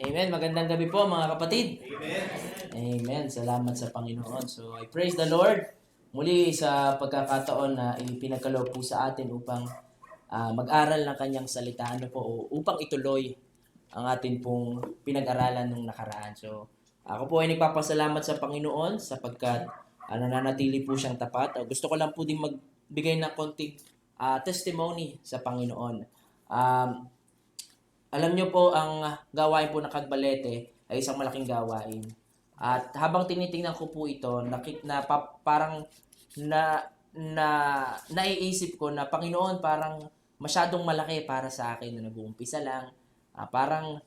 Amen. Magandang gabi po mga kapatid. Amen. Amen. Salamat sa Panginoon. So I praise the Lord muli sa pagkakataon na ipinagkaloob po sa atin upang mag-aral ng kanyang salita po, upang ituloy ang atin pong pinag-aralan nung nakaraan. So ako po ay nagpapasalamat sa Panginoon sapagkat nananatili po siyang tapat. Gusto ko lang po din magbigay ng konting testimony sa Panginoon. Alam niyo po, ang gawain po ng Kagbalete ay isang malaking gawain. At habang tinitingnan ko po ito, parang naiisip ko na, Panginoon, parang masyadong malaki para sa akin na nag-uumpisa lang. Parang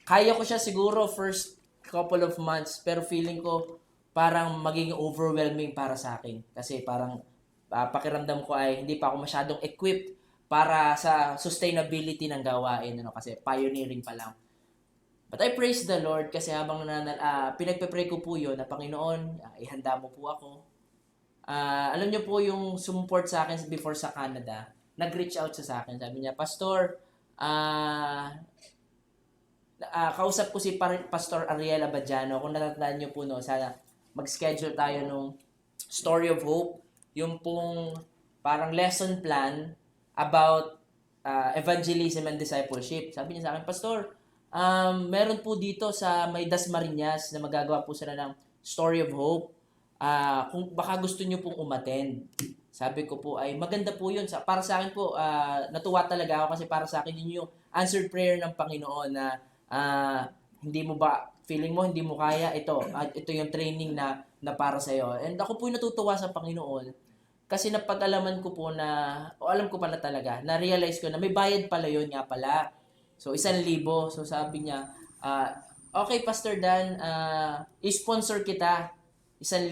kaya ko siya siguro first couple of months, pero feeling ko parang magiging overwhelming para sa akin. Kasi parang pakiramdam ko ay hindi pa ako masyadong equipped para sa sustainability ng gawain, kasi pioneering pa lang. But I praise the Lord kasi habang pinagpe-pray ko po yun na, Panginoon, ihanda mo po ako. Alam niyo po yung sumupport sa akin before sa Canada, nag-reach out sa akin. Sabi niya, Pastor, kausap ko si Pastor Ariel Abadiano. Kung natatandaan niyo po, sana mag-schedule tayo nung Story of Hope, yung pong parang lesson plan about evangelism and discipleship. Sabi niya sa akin, Pastor, meron po dito sa may Dasmariñas na magagawa po sila ng Story of Hope. Kung baka gusto niyo pong umattend. Sabi ko po ay maganda po yun. Para sa akin po, natuwa talaga ako kasi para sa akin yun yung answered prayer ng Panginoon na hindi mo ba, feeling mo hindi mo kaya, ito yung training na para sa'yo. And ako po yung natutuwa sa Panginoon kasi napag-alaman ko po alam ko pala talaga, na-realize ko na may bayad pala yun nga pala. So, 1,000. So, sabi niya, okay, Pastor Dan, i-sponsor kita, 1,000,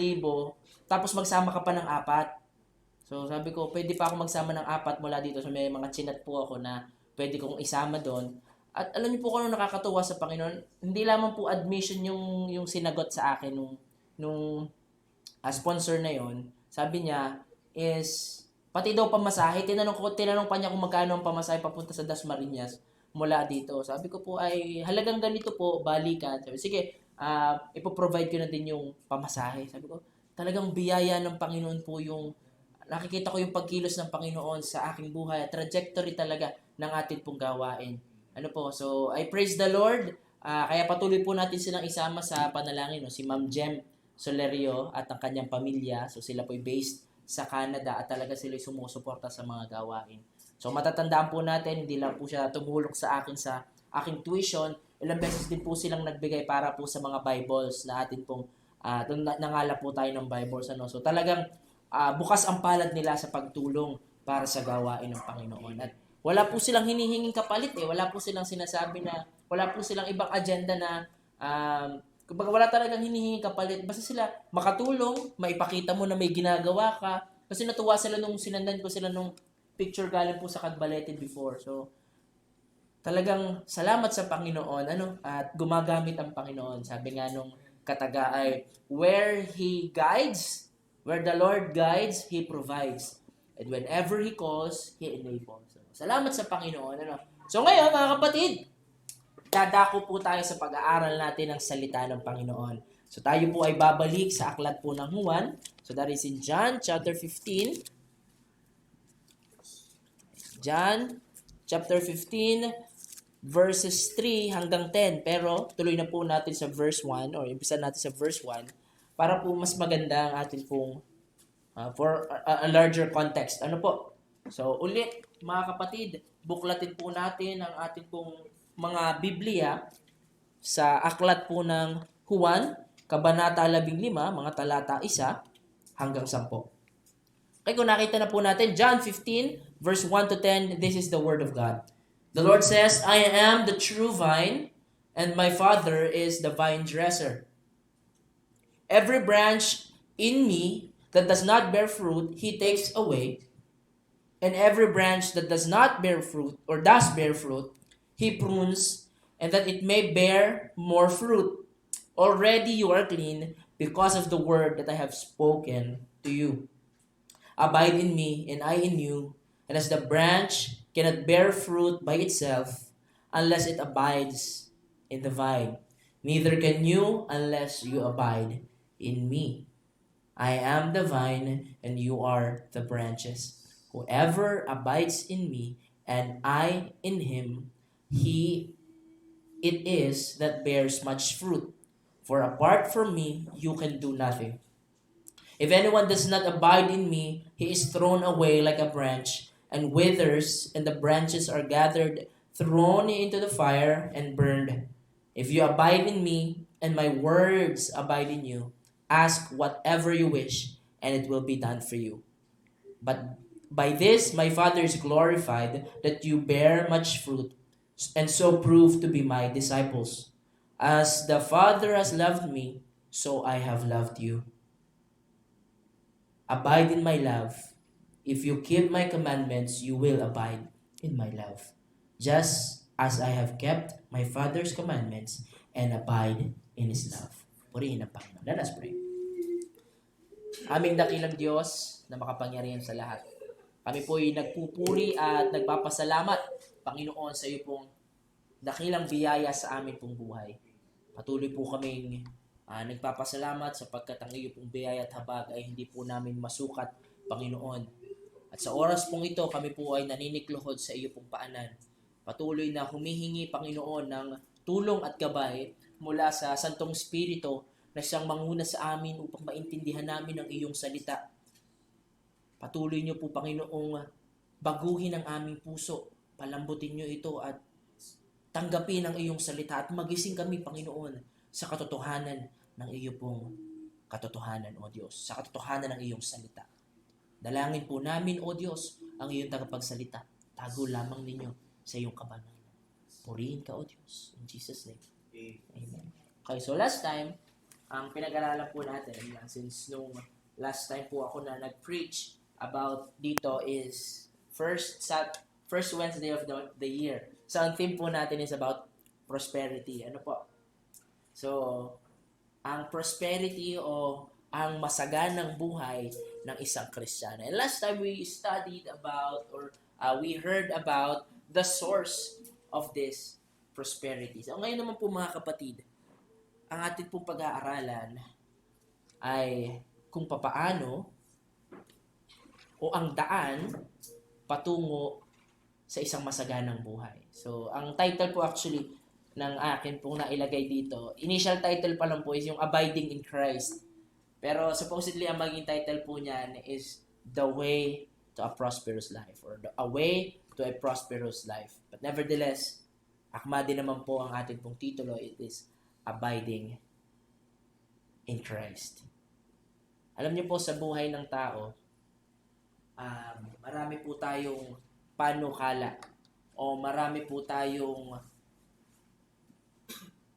tapos magsama ka pa ng 4. So, sabi ko, pwede pa ako magsama ng 4 mula dito. So, may mga chinat po ako na pwede kong isama doon. At alam niyo po kung ano nakakatuwa sa Panginoon, hindi lamang po admission yung sinagot sa akin nung sponsor na yon. Sabi niya is pati daw pamasahe. Tinanong pa niya kung magkano ang pamasahe papunta sa Dasmariñas mula dito. Sabi ko po ay halagang ganito po, balikan. Sabi, sige, ipoprovide ko na din yung pamasahe. Sabi ko, talagang biyaya ng Panginoon po yung nakikita ko yung pagkilos ng Panginoon sa aking buhay at trajectory talaga ng ating pong gawain. So I praise the Lord. Kaya patuloy po natin silang isama sa panalangin, si Ma'am Jem Solerio at ang kanyang pamilya. So sila po based sa Canada at talaga sila sumusuporta sa mga gawain. So matatandaan po natin, hindi lang po siya tumulong sa akin sa aking tuition. Ilang beses din po silang nagbigay para po sa mga Bibles na atin pong nangala po tayo ng Bibles. So talagang bukas ang palad nila sa pagtulong para sa gawain ng Panginoon. At wala po silang hinihinging kapalit Wala po silang sinasabi wala po silang ibang agenda na kumbaga wala talagang hinihinging kapalit. Basta sila makatulong, maipakita mo na may ginagawa ka. Kasi natuwa sila nung sinandan ko sila nung picture galing po sa Kagbalete before. So, talagang salamat sa Panginoon, at gumagamit ang Panginoon. Sabi nga nung kataga ay, where the Lord guides, He provides. And whenever He calls, He enables. So, salamat sa Panginoon, So ngayon, mga kapatid, dadako po tayo sa pag-aaral natin ng salita ng Panginoon. So tayo po ay babalik sa aklat po ng Juan. So that is in John chapter 15. John chapter 15 verses 3 hanggang 10. Pero tuloy na po natin sa verse 1 or umpisa natin sa verse 1 para po mas maganda ang atin pong for a larger context. So ulit mga kapatid, buklatin po natin ang ating pong mga Biblia sa aklat po ng Juan, Kabanata 15, mga talata 1 hanggang 10. Okay, kung nakita na po natin, John 15, verse 1 to 10, this is the Word of God. The Lord says, I am the true vine, and my Father is the vine dresser. Every branch in me that does not bear fruit, He takes away. And every branch that does not bear fruit, or does bear fruit, He prunes, and that it may bear more fruit. Already you are clean because of the word that I have spoken to you. Abide in me, and I in you. And as the branch cannot bear fruit by itself unless it abides in the vine, neither can you unless you abide in me. I am the vine, and you are the branches. Whoever abides in me, and I in him, he it is that bears much fruit. For apart from me, you can do nothing. If anyone does not abide in me, he is thrown away like a branch and withers, and the branches are gathered, thrown into the fire, and burned. If you abide in me, and my words abide in you, ask whatever you wish, and it will be done for you. But by this my Father is glorified, that you bear much fruit, and so prove to be my disciples. As the Father has loved me, so I have loved you. Abide in my love. If you keep my commandments, you will abide in my love. Just as I have kept my Father's commandments and abide in His love. Purihin ang Panginoon. Let us pray. Aming dakilang Diyos na makapangyarihan sa lahat. Kami po ay nagpupuri at nagpapasalamat, Panginoon, sa iyo pong dakilang biyaya sa amin pong buhay. Patuloy po kaming nagpapasalamat sapagkat ang iyo pong biyaya at habag ay hindi po namin masukat, Panginoon. At sa oras pong ito, kami po ay naninikluhod sa iyo pong paanan. Patuloy na humihingi, Panginoon, ng tulong at gabay mula sa Santong Espiritu na siyang manguna sa amin upang maintindihan namin ang iyong salita. Patuloy niyo po, Panginoong, baguhin ang aming puso. Palambutin niyo ito at tanggapin ang iyong salita at magising kami, Panginoon, sa katotohanan ng iyo pong katotohanan, O Diyos. Sa katotohanan ng iyong salita. Dalangin po namin, O Diyos, ang iyong tagapagsalita. Tago lamang ninyo sa iyong kabanalan. Purihin ka, O Diyos. In Jesus' name. Amen. Okay, so last time, ang pinag-aralan po natin, since nung last time po ako na nag-preach about dito is first Wednesday of the year. So, ang theme po natin is about prosperity. Ano po? So, ang prosperity o ang masaganang buhay ng isang Kristiyano. And last time we studied about or we heard about the source of this prosperity. So, ngayon naman po mga kapatid, ang ating pong pag-aaralan ay kung papaano o ang daan patungo sa isang masaganang buhay. So, ang title po actually ng akin pong nailagay dito, initial title pa lang po is yung Abiding in Christ. Pero supposedly, ang maging title po niyan is The Way to a Prosperous Life or A Way to a Prosperous Life. But nevertheless, akma din naman po ang ating pong titulo, it is Abiding in Christ. Alam niyo po, sa buhay ng tao, marami po tayong panukala o marami po tayong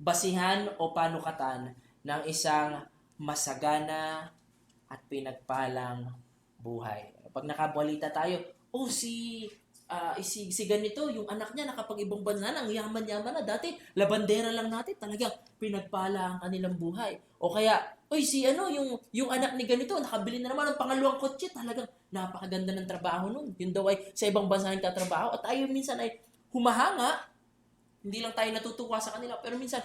basihan o panukatan ng isang masagana at pinagpalang buhay. Pag nakabalita tayo, si ganito, yung anak niya nakapag-ibang bansa na, ang yaman-yaman na. Dati, labandera lang natin, talagang pinagpala ang kanilang buhay. O kaya, yung anak ni ganito, nakabili na naman ng pangalawang kotse, talagang napakaganda ng trabaho nun. Yun daw ay sa ibang bansa yung tatrabaho. At tayo minsan ay humahanga, hindi lang tayo natutuwa sa kanila, pero minsan,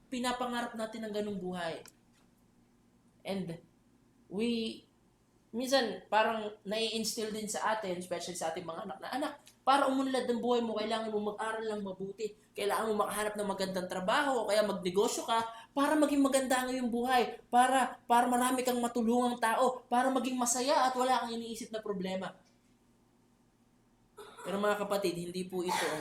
pinapangarap natin ng ganung buhay. And, minsan, parang nai-instill din sa atin, especially sa ating mga anak, na anak, para umunlad ng buhay mo, kailangan mo mag-aral lang mabuti. Kailangan mo makahanap ng magandang trabaho, o kaya magnegosyo ka, para maging maganda ang iyong buhay. Para marami kang matulungang tao, para maging masaya at wala kang iniisip na problema. Pero mga kapatid, hindi po ito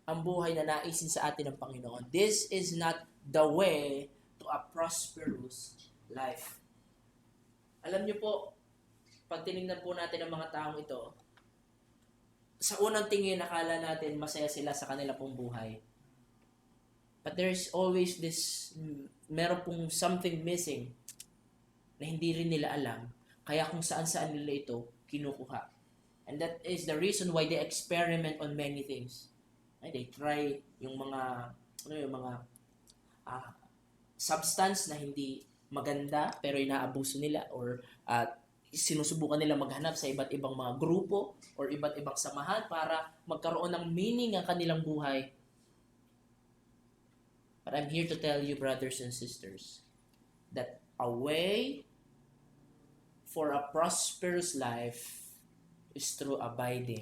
ang buhay na naisin sa atin ng Panginoon. This is not the way to a prosperous life. Alam niyo po, pag tinignan po natin ang mga taong ito, sa unang tingin, nakala natin masaya sila sa kanila pong buhay. But there's always meron pong something missing na hindi rin nila alam. Kaya kung saan-saan nila ito kinukuha. And that is the reason why they experiment on many things. They try yung mga substance na hindi maganda pero inaabuso nila or sinusubukan nila maghanap sa iba't ibang mga grupo or iba't ibang samahan para magkaroon ng meaning ang kanilang buhay. But I'm here to tell you, brothers and sisters, that a way for a prosperous life is through abiding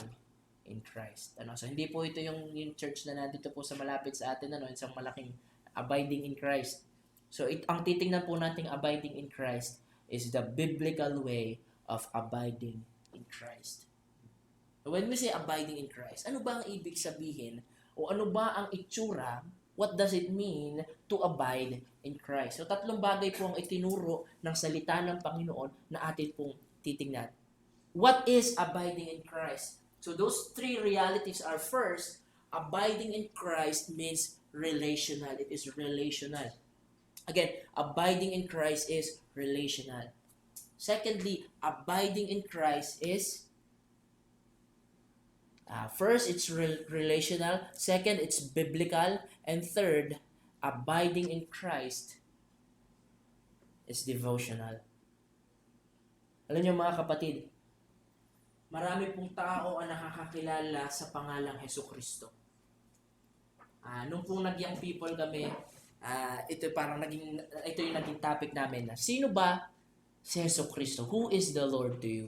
in Christ. So hindi po ito yung church na nandito po sa malapit sa atin, isang malaking abiding in Christ. So ang titingnan po nating abiding in Christ is the biblical way of abiding in Christ. When we say abiding in Christ, ano ba ang ibig sabihin? O ano ba ang itsura? What does it mean to abide in Christ? So 3 bagay po ang itinuro ng salita ng Panginoon na atin pong titingnan. What is abiding in Christ? So those 3 realities are, first, abiding in Christ means relational. It is relational. Again, abiding in Christ is relational. Secondly, abiding in Christ is first, it's relational. Second, it's biblical. And third, abiding in Christ is devotional. Alam niyo mga kapatid, marami pong tao ang nakakakilala sa pangalang Jesucristo. Nung pong nag-young people kami, ito yung naging topic namin na sino ba si Jesucristo? Who is the Lord to you?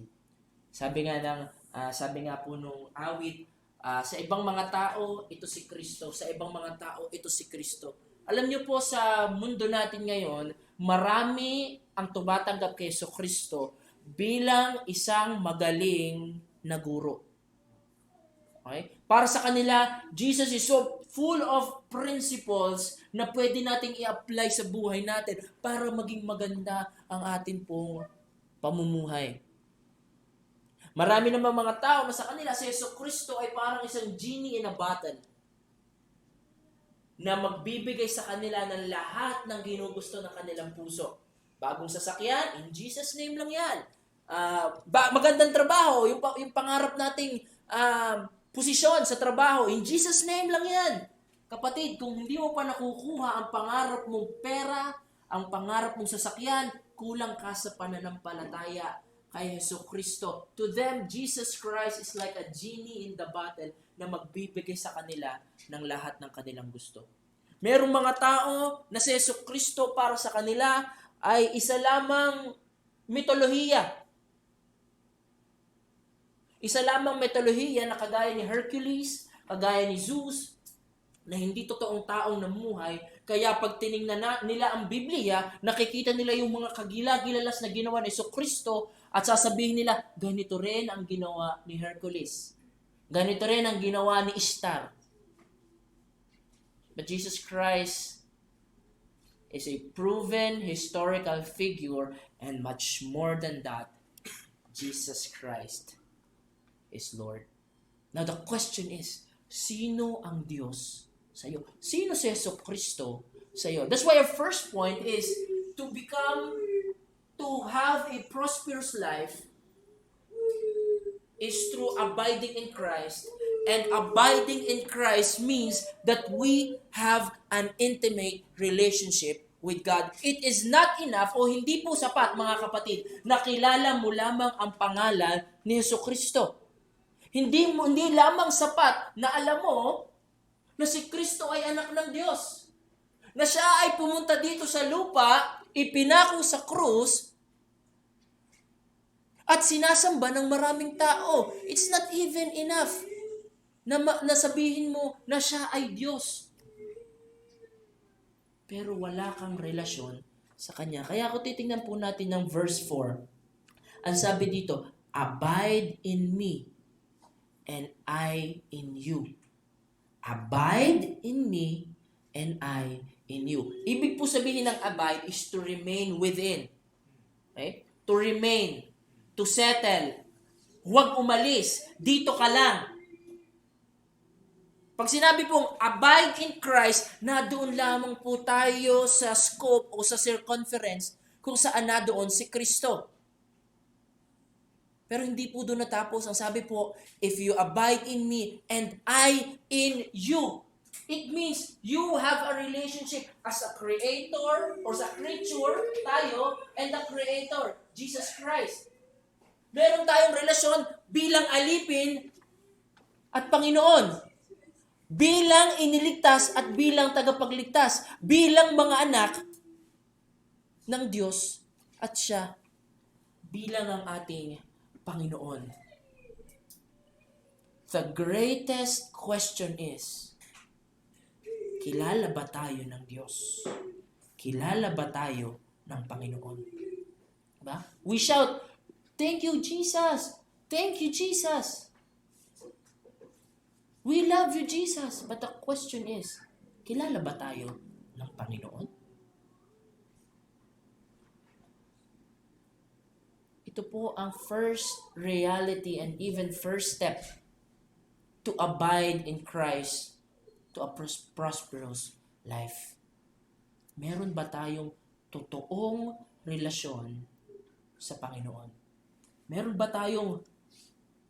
Sabi nga po nung awit, sa ibang mga tao, ito si Kristo. Sa ibang mga tao, ito si Kristo. Alam niyo po, sa mundo natin ngayon, marami ang tumatanggap kay Jesucristo bilang isang magaling na guro. Okay? Para sa kanila, Jesus is so full of principles na pwede nating i-apply sa buhay natin para maging maganda ang atin pong pamumuhay. Marami namang mga tao na sa kanila si Jesucristo ay parang isang genie in a bottle na magbibigay sa kanila ng lahat ng ginugusto ng kanilang puso. Bagong sasakyan, in Jesus' name lang yan. Magandang trabaho, yung pangarap nating posisyon sa trabaho, in Jesus' name lang yan. Kapatid, kung hindi mo pa nakukuha ang pangarap mong pera, ang pangarap mong sasakyan, kulang ka sa pananampalataya kay Jesucristo. To them, Jesus Christ is like a genie in the bottle na magbibigay sa kanila ng lahat ng kanilang gusto. Merong mga tao na si Jesucristo para sa kanila ay isa lamang mitolohiya. Isa lamang mitolohiya na kagaya ni Hercules, kagaya ni Zeus, na hindi totoong taong namuhay. Kaya pag tiningnan nila ang Biblia, nakikita nila yung mga kagila-gilalas na ginawa ni Jesucristo at sasabihin nila, ganito rin ang ginawa ni Hercules. Ganito rin ang ginawa ni Ishtar. But Jesus Christ is a proven historical figure, and much more than that, Jesus Christ is Lord. Now the question is, sino ang Diyos sa iyo? Sino si Jesucristo sa iyo? That's why our first point is to have a prosperous life is through abiding in Christ. And abiding in Christ means that we have an intimate relationship with God. It is not enough o hindi po sapat, mga kapatid, na kilala mo lamang ang pangalan ni Jesucristo. Hindi lamang sapat na alam mo na si Kristo ay anak ng Diyos. Na siya ay pumunta dito sa lupa, ipinako sa krus, at sinasamba ng maraming tao. It's not even enough na sabihin mo na siya ay Diyos. Pero wala kang relasyon sa Kanya. Kaya kung titingnan po natin ng verse 4, ang sabi dito, abide in me, and I in you. Abide in me, and I in you. Ibig po sabihin ng abide is to remain within. Okay? To remain. To settle. Huwag umalis. Dito ka lang. Pag sinabi pong abide in Christ, na doon lamang po tayo sa scope o sa circumference kung saan na doon si Kristo. Pero hindi po doon natapos. Ang sabi po, if you abide in me and I in you. It means you have a relationship as a creator or sa creature, tayo, and the creator, Jesus Christ. Meron tayong relasyon bilang alipin at Panginoon. bilang iniligtas at bilang tagapagligtas, bilang mga anak ng Diyos at siya bilang ang ating Panginoon. The greatest question is, kilala ba tayo ng Diyos? Kilala ba tayo ng Panginoon? Diba? We shout, "Thank you, Jesus! Thank you, Jesus!" We love you, Jesus. But the question is, kilala ba tayo ng Panginoon? Ito po ang first reality and even first step to abide in Christ to a prosperous life. Meron ba tayong totoong relasyon sa Panginoon? Meron ba tayong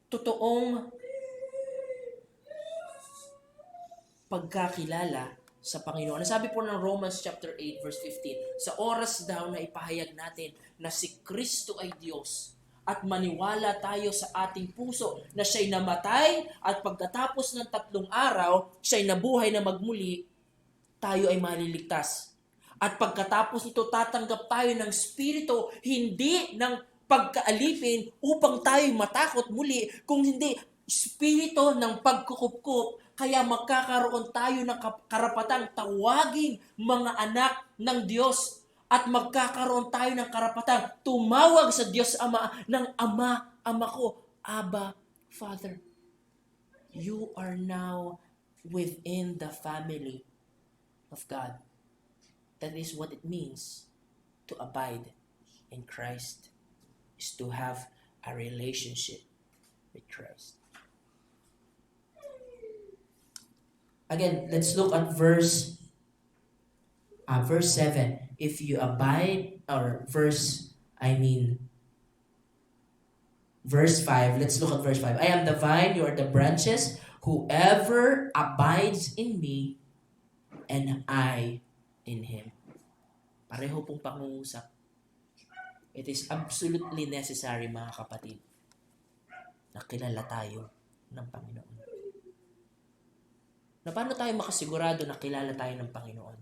totoong pagkakilala sa Panginoon? Sabi po ng Romans chapter 8 verse 15, sa oras daw na ipahayag natin na si Kristo ay Diyos at maniwala tayo sa ating puso na siya'y namatay at pagkatapos ng 3 araw, siya'y nabuhay na magmuli, tayo ay maliligtas. At pagkatapos ito, tatanggap tayo ng Espiritu, hindi ng pagkaalipin upang tayo matakot muli, kung hindi Espiritu ng pagkukupkup. Kaya magkakaroon tayo ng karapatang tawaging mga anak ng Diyos. At magkakaroon tayo ng karapatang tumawag sa Diyos Ama ng Ama, Ama ko, Abba, Father. You are now within the family of God. That is what it means to abide in Christ, is to have a relationship with Christ. Again, let's look at verse 7. If you abide, or verse 5. Let's look at verse 5. I am the vine, you are the branches. Whoever abides in me, and I in him. Pareho pong pangungusap. It is absolutely necessary, mga kapatid, na kilala tayo ng Panginoon. Na paano tayo makasigurado na kilala tayo ng Panginoon?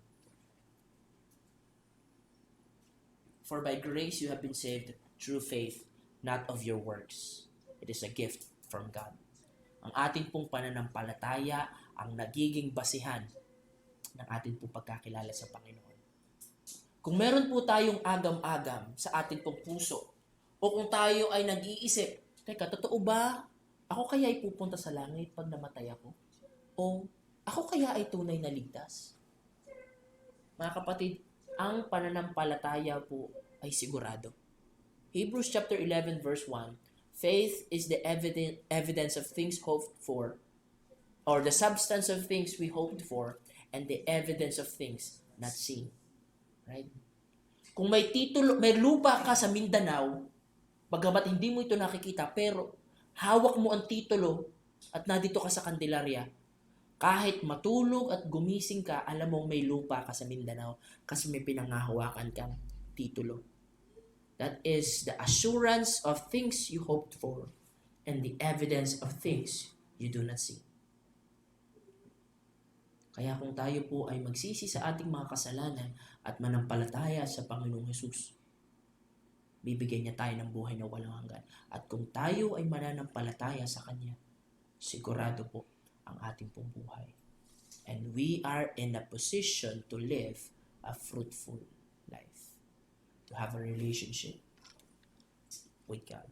For by grace you have been saved through faith, not of your works. It is a gift from God. Ang ating pong pananampalataya ang nagiging basihan ng ating pong pagkakilala sa Panginoon. Kung meron po tayong agam-agam sa ating pong puso, o kung tayo ay nag-iisip, teka, totoo ba? Ako kaya ay pupunta sa langit pag namatay ako? O ako kaya ay tunay na ligtas? Mga kapatid, ang pananampalataya po ay sigurado. Hebrews chapter 11 verse 1, faith is the evidence of things hoped for, or the substance of things we hoped for, and the evidence of things not seen. Right? Kung may titulo, may lupa ka sa Mindanao, bagamat hindi mo ito nakikita, pero hawak mo ang titulo at nandito ka sa Candelaria, kahit matulog at gumising ka, alam mo may lupa ka sa Mindanao kasi may pinangahawakan kang titulo. That is the assurance of things you hoped for and the evidence of things you do not see. Kaya kung tayo po ay magsisi sa ating mga kasalanan at manampalataya sa Panginoong Hesus, bibigyan niya tayo ng buhay na walang hanggan. At kung tayo ay mananampalataya sa Kanya, sigurado po ang ating pong buhay. And we are in a position to live a fruitful life. To have a relationship with God.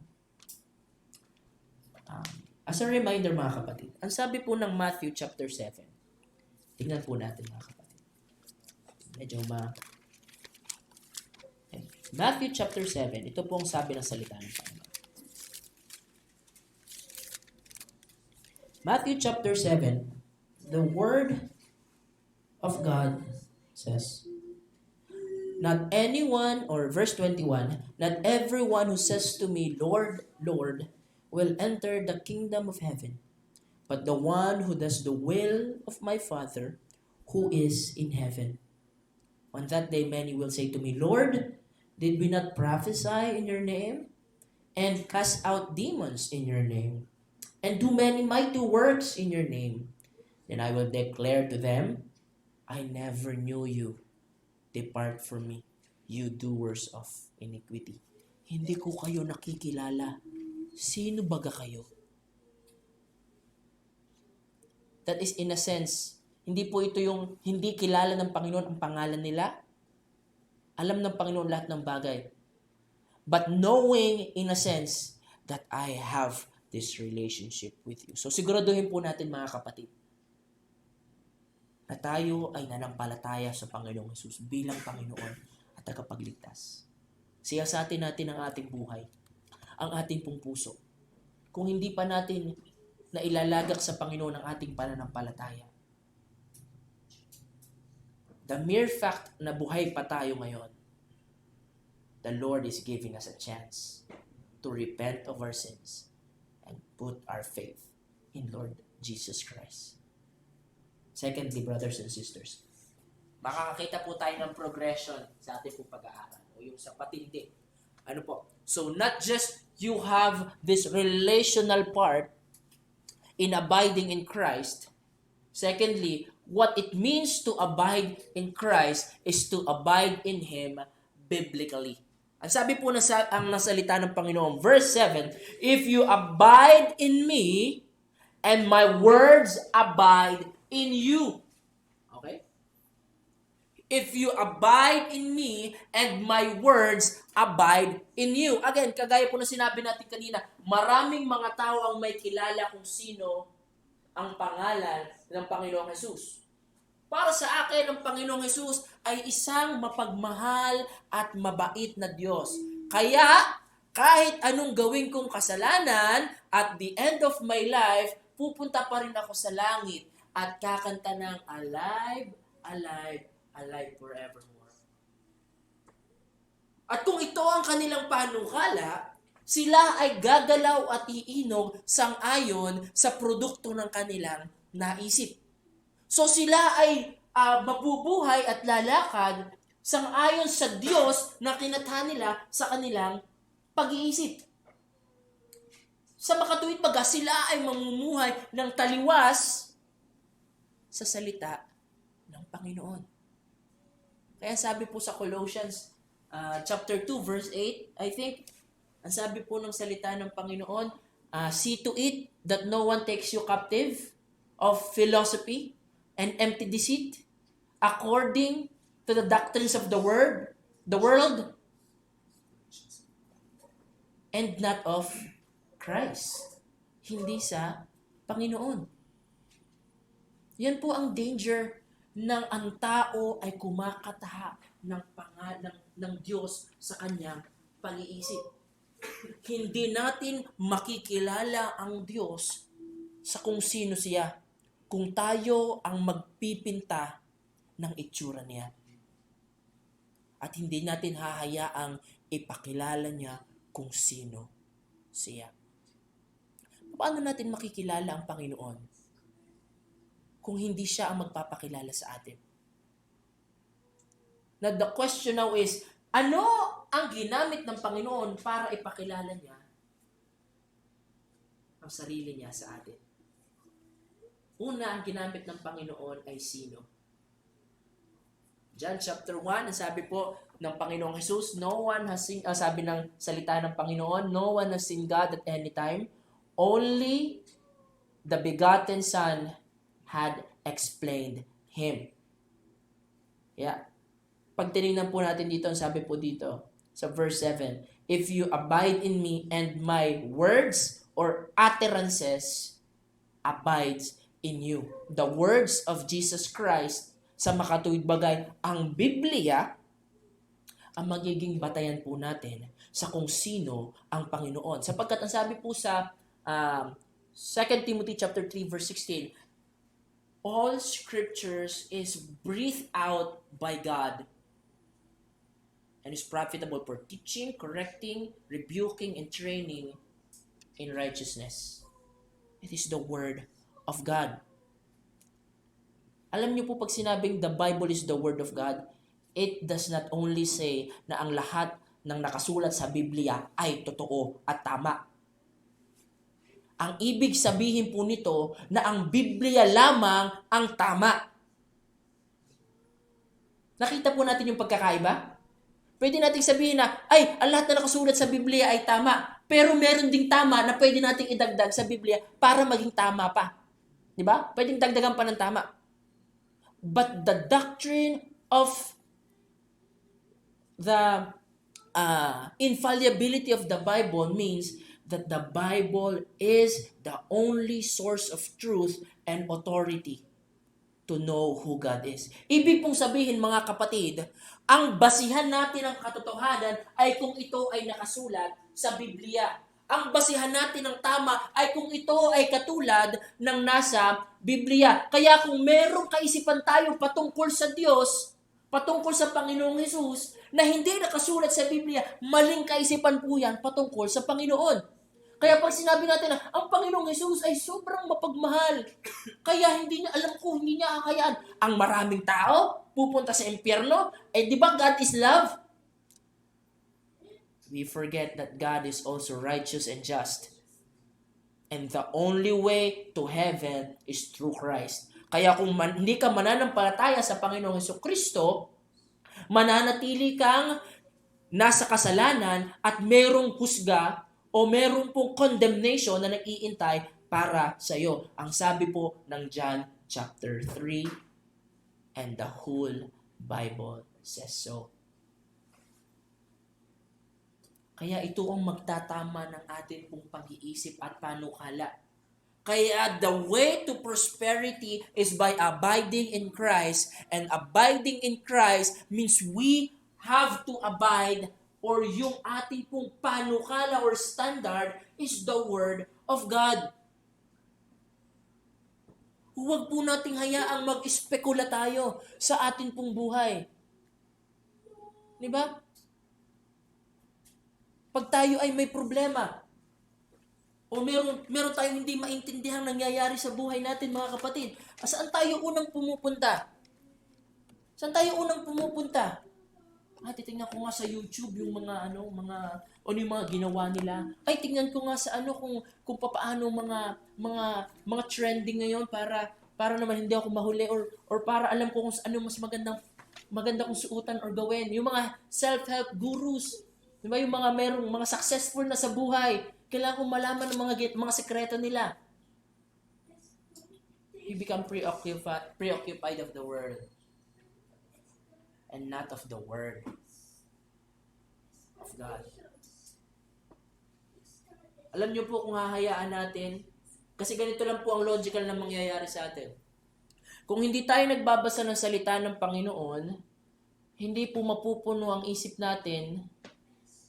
As a reminder, mga kapatid, ang sabi po ng Matthew chapter 7, tingnan po natin, mga kapatid. Matthew chapter 7, ito po ang sabi ng salita ng Panginoon. Matthew chapter 7, the word of God says, not anyone, or verse 21, not everyone who says to me, Lord, Lord, will enter the kingdom of heaven, but the one who does the will of my Father who is in heaven. On that day many will say to me, Lord, did we not prophesy in your name, and cast out demons in your name, and do many mighty works in your name? Then I will declare to them, I never knew you. Depart from me, you doers of iniquity. Hindi ko kayo nakikilala. Sino baga kayo? That is in a sense, hindi po ito yung hindi kilala ng Panginoon ang pangalan nila. Alam ng Panginoon lahat ng bagay. But knowing in a sense that I have this relationship with you. So siguraduhin po natin mga kapatid na tayo ay nanampalataya sa Panginoong Jesus bilang Panginoon at tagapagligtas. Siyasatin natin ang ating buhay, ang ating pong puso. Kung hindi pa natin na ilalagak sa Panginoon ang ating pananampalataya. The mere fact na buhay pa tayo ngayon, the Lord is giving us a chance to repent of our sins and put our faith in Lord Jesus Christ. Secondly, brothers and sisters, makakakita po tayo ng progression sa ating pong pag-aaral o yung sa patindi. Ano po? So not just you have this relational part in abiding in Christ. Secondly, what it means to abide in Christ is to abide in Him biblically. Ang sabi po ang nasalita ng Panginoon, verse 7, if you abide in me and my words abide in you. Okay? If you abide in me and my words abide in you. Again, kagaya po na sinabi natin kanina, maraming mga tao ang may kilala kung sino ang pangalan ng Panginoong Jesus. Para sa akin, ang Panginoong Jesus ay isang mapagmahal at mabait na Diyos. Kaya, kahit anong gawin kong kasalanan, at the end of my life, pupunta pa rin ako sa langit at kakanta ng alive, alive, alive forevermore. At kung ito ang kanilang panukala, sila ay gagalaw at iinog sang-ayon sa produkto ng kanilang naisip. So sila ay mabubuhay at lalakad sang-ayon sa Diyos na kinatha nila sa kanilang pag-iisip. Sa makatuwid baga, sila ay mamumuhay ng taliwas sa salita ng Panginoon. Kaya sabi po sa Colossians chapter 2 verse 8, I think, ang sabi po ng salita ng Panginoon, see to it that no one takes you captive of philosophy and empty deceit, according to the doctrines of the world, and not of Christ. Hindi sa Panginoon. Yan po ang danger ng ang tao ay kumakataha ng pangalan ng Diyos sa kanyang pag-iisip. Hindi natin makikilala ang Diyos sa kung sino siya kung tayo ang magpipinta ng itsura niya. At hindi natin hahayaang ipakilala niya kung sino siya. Paano natin makikilala ang Panginoon kung hindi siya ang magpapakilala sa atin? Now the question now is, ano ang ginamit ng Panginoon para ipakilala niya ang sarili niya sa atin? Una, ang ginamit ng Panginoon ay sino? John chapter 1, ang sabi po ng Panginoong Jesus, no one has seen, sabi ng salita ng Panginoon, no one has seen God at any time. Only the begotten Son had explained Him. Yeah. Pag tinignan po natin dito, ang sabi po dito, sa verse 7, if you abide in me and my words or utterances abides in you. The words of Jesus Christ, sa makatuwid bagay, ang Biblia, ang magiging batayan po natin sa kung sino ang Panginoon. Sapagkat ang sabi po sa 2 Timothy chapter 3 verse 16, all scriptures is breathed out by God and is profitable for teaching, correcting, rebuking, and training in righteousness. It is the Word of God. Alam niyo po pag sinabing the Bible is the Word of God, it does not only say na ang lahat ng nakasulat sa Biblia ay totoo at tama. Ang ibig sabihin po nito na ang Biblia lamang ang tama. Nakita po natin yung pagkakaiba? Pwede nating sabihin na, ay, ang lahat na nakasulat sa Biblia ay tama. Pero meron ding tama na pwede nating idagdag sa Biblia para maging tama pa. Di ba? Pwedeng dagdagan pa ng tama. But the doctrine of the infallibility of the Bible means that the Bible is the only source of truth and authority to know who God is. Ibig pong sabihin, mga kapatid, ang basihan natin ng katotohanan ay kung ito ay nakasulat sa Biblia. Ang basihan natin ng tama ay kung ito ay katulad ng nasa Biblia. Kaya kung merong kaisipan tayo patungkol sa Diyos, patungkol sa Panginoong Hesus, na hindi nakasulat sa Biblia, maling kaisipan po yan patungkol sa Panginoon. Kaya pag sinabi natin na ang Panginoong Hesus ay sobrang mapagmahal, kaya hindi niya hindi niya kakayaan. Ang maraming tao pupunta sa impyerno, di ba God is love? We forget that God is also righteous and just. And the only way to heaven is through Christ. Kaya kung hindi ka mananampalataya sa Panginoong Hesukristo, mananatili kang nasa kasalanan at merong husga o merong pong condemnation na nag-iintay para sa iyo. Ang sabi po ng John chapter 3, and the whole Bible says so. Kaya ito ang magtatama ng atin pong pag-iisip at panukala. Kaya the way to prosperity is by abiding in Christ, and abiding in Christ means we have to abide, or yung ating pong panukala or standard is the Word of God. Huwag po nating hayaang mag-espekula tayo sa ating pong buhay. Di ba? Pag tayo ay may problema, o meron tayong hindi maintindihan nangyayari sa buhay natin, mga kapatid, saan tayo unang pumupunta? Saan tayo unang pumupunta? Titingnan ko nga sa YouTube yung mga yung mga ginawa nila. Ay, tingnan ko nga sa kung paano mga trending ngayon para naman hindi ako mahuli, or para alam ko kung ano mas maganda kong suotan or gawin. Yung mga self-help gurus, di ba, yung merong mga successful na sa buhay, kailangan kong malaman ng mga sekreto nila. You become preoccupied of the world and not of the Word of God. Alam niyo po, kung hahayaan natin, kasi ganito lang po ang logical na mangyayari sa atin. Kung hindi tayo nagbabasa ng salita ng Panginoon, hindi po mapupuno ang isip natin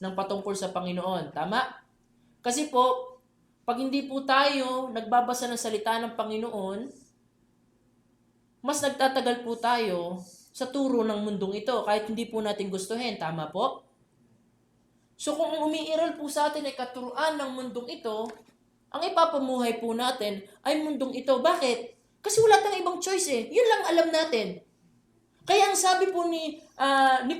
ng patungkol sa Panginoon. Tama? Kasi po, pag hindi po tayo nagbabasa ng salita ng Panginoon, mas nagtatagal po tayo sa turo ng mundong ito, kahit hindi po natin gustuhin. Tama po? So kung umiiral po sa atin ay katuruan ng mundong ito, ang ipapamuhay po natin ay mundong ito. Bakit? Kasi wala tayong ibang choice eh. Yun lang alam natin. Kaya ang sabi po ni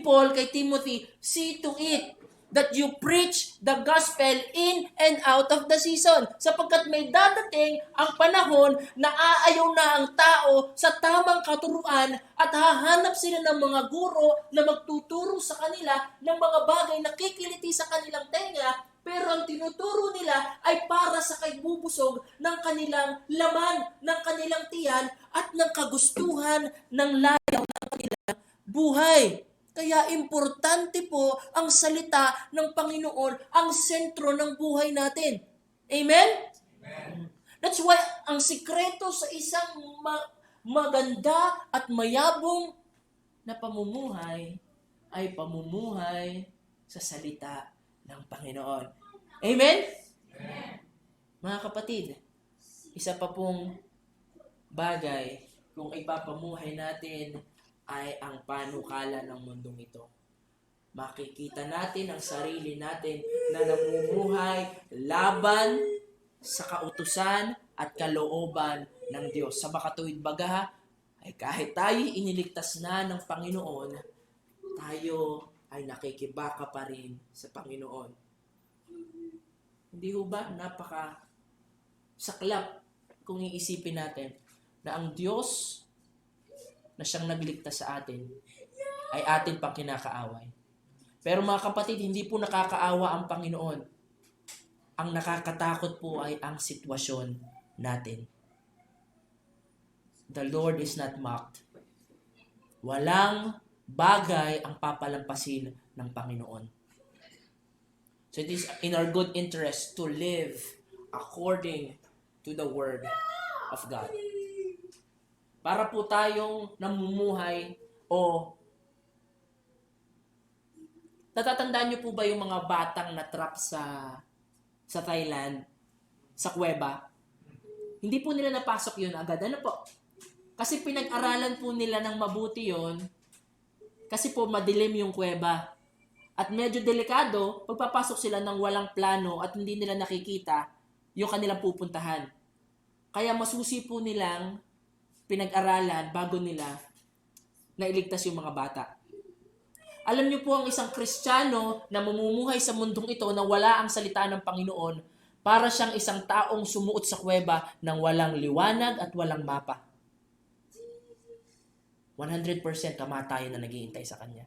Paul kay Timothy, see to it that you preach the gospel in and out of the season. Sapagkat may dadating ang panahon na aayaw na ang tao sa tamang katuruan at hahanap sila ng mga guro na magtuturo sa kanila ng mga bagay na kikiliti sa kanilang tenga, pero ang tinuturo nila ay para sa kaibubusog ng kanilang laman, ng kanilang tiyan, at ng kagustuhan ng layaw ng kanilang buhay. Kaya importante po ang salita ng Panginoon, ang sentro ng buhay natin. Amen? Amen. That's why ang sikreto sa isang maganda at mayabong na pamumuhay ay pamumuhay sa salita ng Panginoon. Amen? Amen. Mga kapatid, isa pa pong bagay kung ipapamuhay natin ay ang panukala ng mundong ito. Makikita natin ang sarili natin na namumuhay laban sa kautusan at kalooban ng Diyos. Sa makatuwid baga, ay kahit tayo iniligtas na ng Panginoon, tayo ay nakikibaka pa rin sa Panginoon. Hindi ho ba saklap kung iisipin natin na ang Diyos na siyang nagligtas sa atin ay atin pang kinakaaway. Pero mga kapatid, hindi po nakakaawa ang Panginoon. Ang nakakatakot po ay ang sitwasyon natin. The Lord is not mocked. Walang bagay ang papalampasin ng Panginoon. So it is in our good interest to live according to the Word of God. Para po tayong namumuhay o natatandaan niyo po ba yung mga batang na-trap sa Thailand, sa kuweba? Hindi po nila napasok yun agad. Ano po? Kasi pinag-aralan po nila ng mabuti yon kasi po madilim yung kuweba. At medyo delikado, pagpapasok sila ng walang plano at hindi nila nakikita yung kanilang pupuntahan. Kaya masusi po nilang pinag-aralan bago nila nailigtas yung mga bata. Alam niyo po ang isang Kristiyano na mamumuhay sa mundong ito na wala ang salita ng Panginoon, para siyang isang taong sumuot sa kuweba ng walang liwanag at walang mapa. 100% kamatayan na naghihintay sa kanya.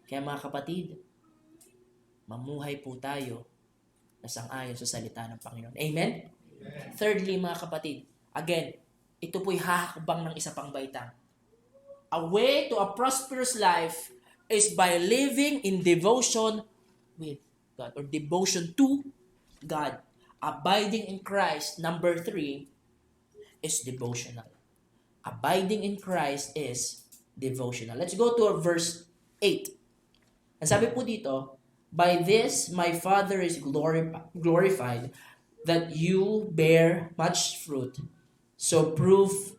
Kaya mga kapatid, mamuhay po tayo na sang-ayon sa salita ng Panginoon. Amen? Thirdly, mga kapatid, again, ito po'y hahakbang ng isa pang baitang. A way to a prosperous life is by living in devotion with God, or devotion to God. Abiding in Christ, number 3, is devotional. Abiding in Christ is devotional. Let's go to verse 8. Ang sabi po dito, by this my Father is glorified, that you bear much fruit, so prove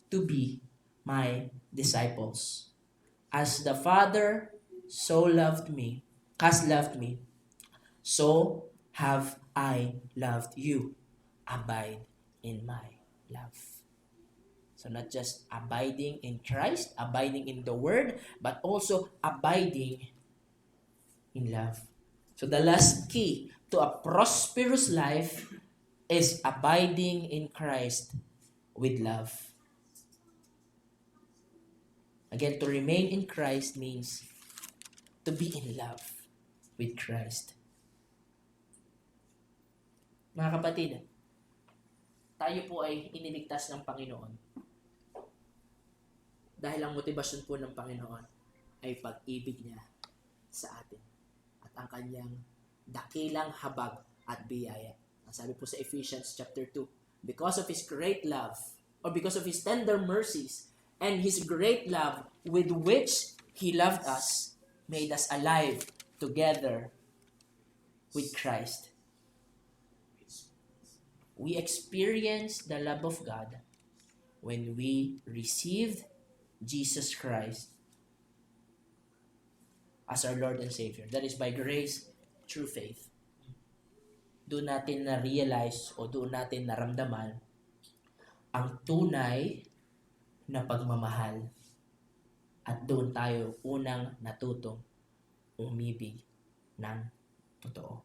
to be my disciples. As the Father has loved me, so have I loved you. Abide in my love. So not just abiding in Christ, abiding in the Word, but also abiding in love. So the last key to a prosperous life is abiding in Christ with love. Again, to remain in Christ means to be in love with Christ. Mga kapatid, tayo po ay iniligtas ng Panginoon dahil ang motibasyon po ng Panginoon ay pag-ibig niya sa atin at ang kanyang dakilang habag at biyaya. Ang sabi po sa Ephesians chapter 2, because of His great love, or because of His tender mercies, and His great love with which He loved us, made us alive together with Christ. We experience the love of God when we received Jesus Christ as our Lord and Savior. That is by grace, through faith. Doon natin na-realize o doon natin naramdaman ang tunay na pagmamahal. At doon tayo unang natutong umibig ng totoo.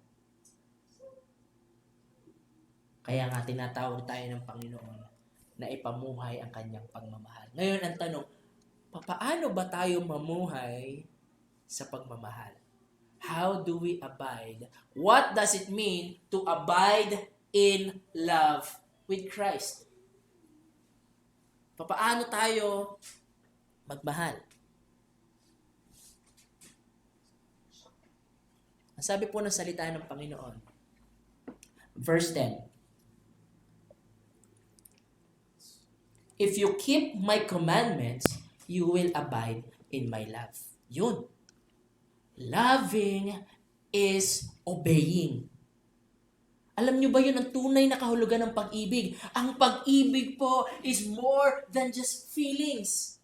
Kaya nga tinatawag tayo ng Panginoon na ipamuhay ang kanyang pagmamahal. Ngayon ang tanong, paano ba tayo mamuhay sa pagmamahal? How do we abide? What does it mean to abide in love with Christ? Paano tayo magmahal? Ang sabi po ng salita ng Panginoon, verse 10, if you keep my commandments, you will abide in my love. Yun. Loving is obeying. Alam nyo ba yun ang tunay na kahulugan ng pag-ibig? Ang pag-ibig po is more than just feelings.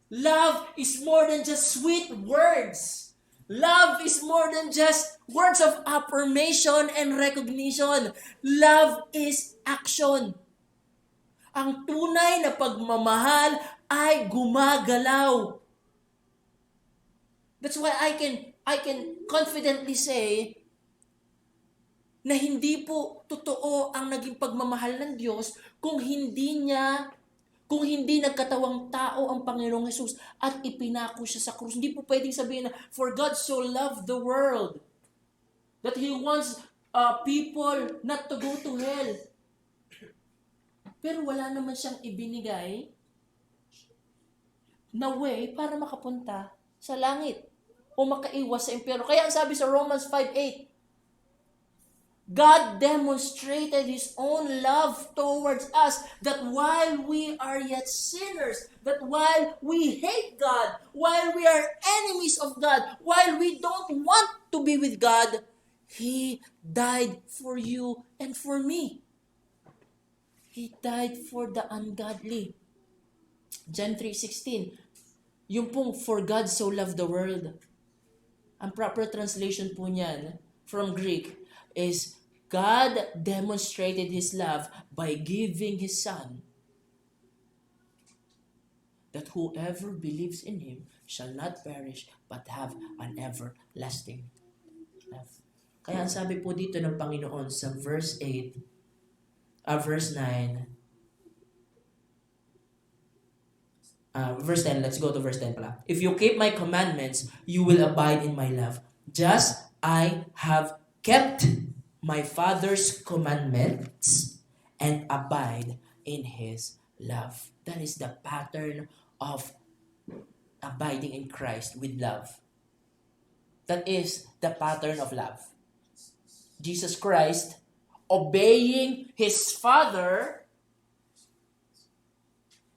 Love is more than just sweet words. Love is more than just words of affirmation and recognition. Love is action. Ang tunay na pagmamahal ay gumagalaw. That's why I can confidently say na hindi po totoo ang naging pagmamahal ng Diyos kung hindi nagkatawang tao ang Panginoong Hesus at ipinako siya sa krus. Hindi po pwedeng sabihin na, for God so loved the world that He wants people not to go to hell. Pero wala naman siyang ibinigay na way para makapunta sa langit o makaiwas sa impyerno. Kaya ang sabi sa Romans 5:8, God demonstrated His own love towards us, that while we are yet sinners, that while we hate God, while we are enemies of God, while we don't want to be with God, He died for you and for me. He died for the ungodly. John 3:16, yung pong for God so loved the world. Ang proper translation po niyan from Greek is God demonstrated His love by giving His Son, that whoever believes in Him shall not perish but have an everlasting love. Kaya ang sabi po dito ng Panginoon sa verse 9, verse 10, let's go to verse 10 pala. If you keep my commandments, you will abide in my love, just I have kept my Father's commandments and abide in His love. That is the pattern of abiding in Christ with love. That is the pattern of love. Jesus Christ obeying His Father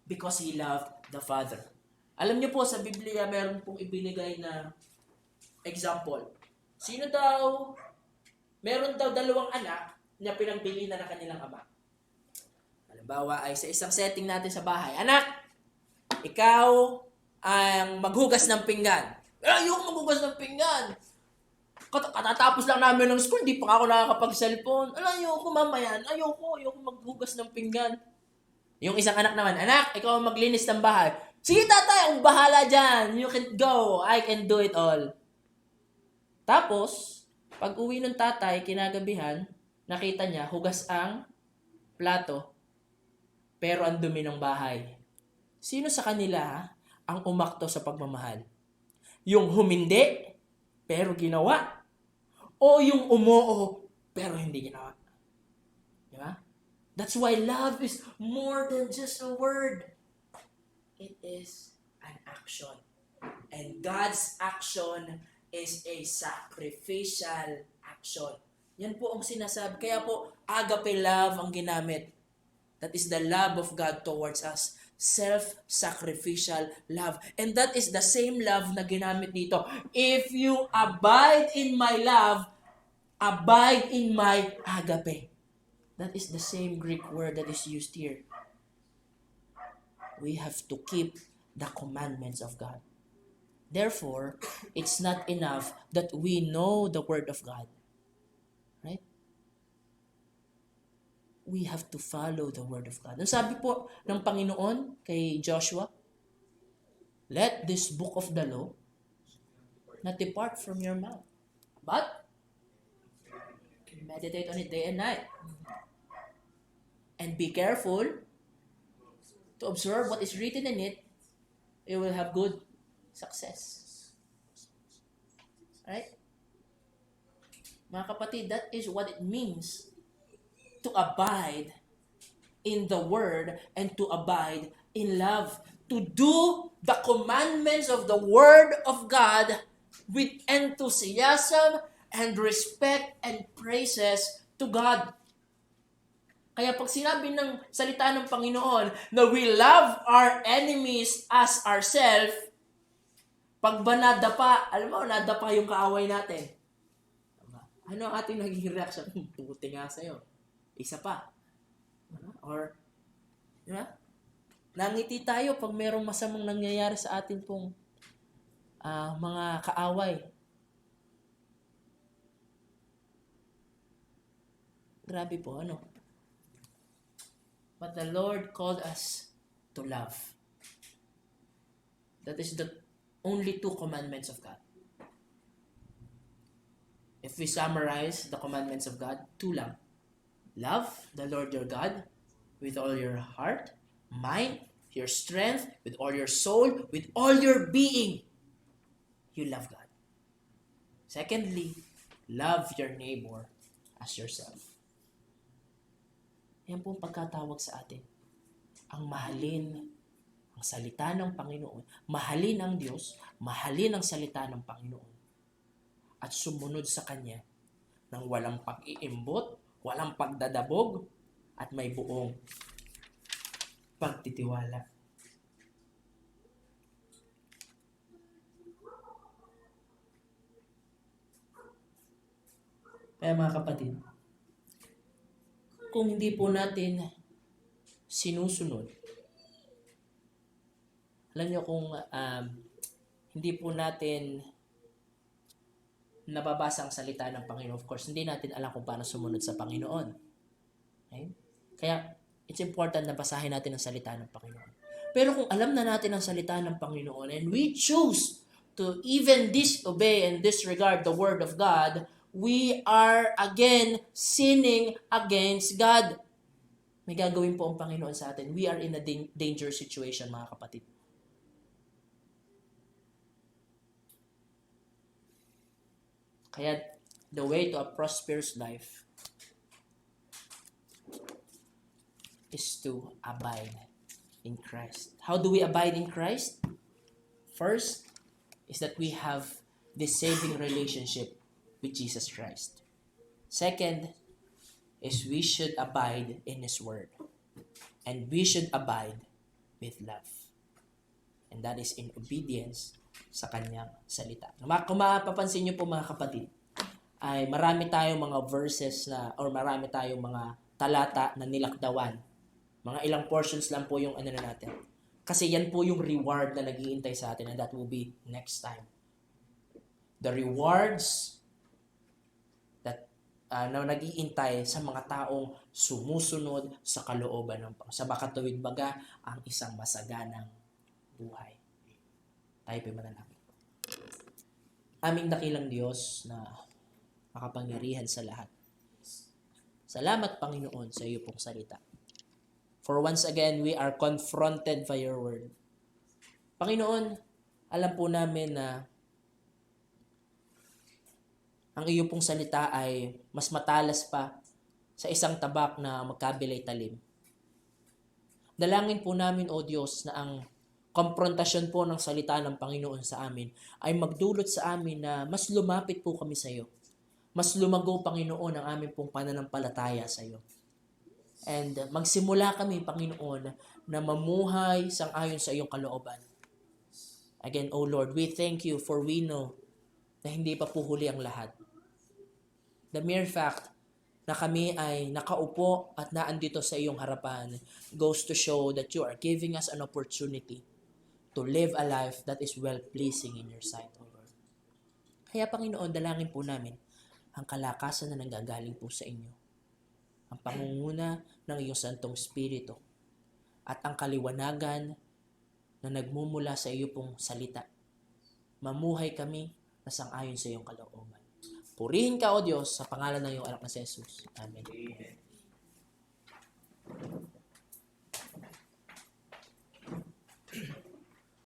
because He loved the Father. Alam niyo po, sa Biblia, meron pong ibinigay na example. Meron daw dalawang anak na pinagbili na ng kanilang ama. Halimbawa ay sa isang setting natin sa bahay. Anak, ikaw ang maghugas ng pinggan. Ayoko maghugas ng pinggan. Katatapos lang namin ng school, di pa ako nakakapag-cellphone. Ayoko mamaya, ayoko maghugas ng pinggan. Yung isang anak naman, anak, ikaw ang maglinis ng bahay. Sige tatay, akong bahala dyan. You can go. I can do it all. Tapos, pag uwi ng tatay, kinagabihan, nakita niya, hugas ang plato, pero ang dumi ng bahay. Sino sa kanila ang umakto sa pagmamahal? Yung humindi, pero ginawa? O yung umoo, pero hindi ginawa? Diba? That's why love is more than just a word. It is an action. And God's action is a sacrificial action. Yan po ang sinasabi. Kaya po, agape love ang ginamit. That is the love of God towards us. Self-sacrificial love. And that is the same love na ginamit dito. If you abide in my love, abide in my agape. That is the same Greek word that is used here. We have to keep the commandments of God. Therefore, it's not enough that we know the Word of God. Right? We have to follow the Word of God. Ang sabi po ng Panginoon kay Joshua, let this book of the law not depart from your mouth, but meditate on it day and night. And be careful to observe what is written in it. You will have good success. Right? Mga kapatid, that is what it means to abide in the Word and to abide in love. To do the commandments of the Word of God with enthusiasm and respect and praises to God. Kaya pag sinabi ng salita ng Panginoon na we love our enemies as ourselves, pag ba nadapa, alam mo, nadapa yung kaaway natin. Ano ang ating naging reaction? Puti nga sa'yo. Isa pa. Or, diba? Nangiti tayo pag merong masamang nangyayari sa atin pong mga kaaway. Grabe po, ano? But the Lord called us to love. That is the only two commandments of God. if we summarize the commandments of God, 2 lang. Love the Lord your God with all your heart, mind, your strength, with all your soul, with all your being. You love God. Secondly, love your neighbor as yourself. Yan po ang pagkatawag sa atin. Ang mahalin ang salita ng Panginoon, mahalin ang Diyos, mahalin ang salita ng Panginoon, at sumunod sa Kanya ng walang pag-iimbot, walang pagdadabog, at may buong pagtitiwala. Kaya mga kapatid, kung hindi po natin sinusunod, alam nyo kung hindi po natin nababasa ang salita ng Panginoon, of course, hindi natin alam kung paano sumunod sa Panginoon. Okay? Kaya, it's important na basahin natin ang salita ng Panginoon. Pero kung alam na natin ang salita ng Panginoon and we choose to even disobey and disregard the Word of God, we are again sinning against God. May gagawin po ang Panginoon sa atin. We are in a danger situation, mga kapatid. Kaya, the way to a prosperous life is to abide in Christ. How do we abide in Christ? First is that we have this saving relationship with Jesus Christ. Second is we should abide in His Word. And we should abide with love. And that is in obedience sa Kanyang salita. Kung mapapansin nyo po mga kapatid, ay marami tayong mga verses na, or marami tayong mga talata na nilakdawan. Mga ilang portions lang po yung ano na natin. Kasi yan po yung reward na nag-iintay sa atin, and that will be next time. The rewards that na nag-iintay sa mga taong sumusunod sa kalooban ng Panginoon. Sa makatuwid baga ang isang masaganang buhay. Tayo po'y manalangin. Aming dakilang Diyos na makapangyarihan sa lahat. Salamat, Panginoon, sa iyo pong salita. For once again, we are confronted by your word. Panginoon, alam po namin na ang iyo pong salita ay mas matalas pa sa isang tabak na magkabilay talim. Dalangin po namin, O Diyos, na ang komprontasyon po ng salita ng Panginoon sa amin ay magdulot sa amin na mas lumapit po kami sa iyo. Mas lumago, Panginoon, ang aming pong pananampalataya sa iyo. And magsimula kami, Panginoon, na mamuhay sang-ayon sa iyong kalooban. Again, O Lord, we thank you for we know na hindi pa po huli ang lahat. The mere fact na kami ay nakaupo at naandito sa iyong harapan goes to show that you are giving us an opportunity to live a life that is well-pleasing in your sight, O Lord. Kaya, Panginoon, dalangin po namin ang kalakasan na nanggagaling po sa inyo, ang pangunguna ng iyong Santong Espiritu, at ang kaliwanagan na nagmumula sa iyo pong salita. Mamuhay kami na sang-ayon sa iyong kalooban. Purihin ka, O Diyos, sa pangalan ng iyong anak na si Jesus. Amen.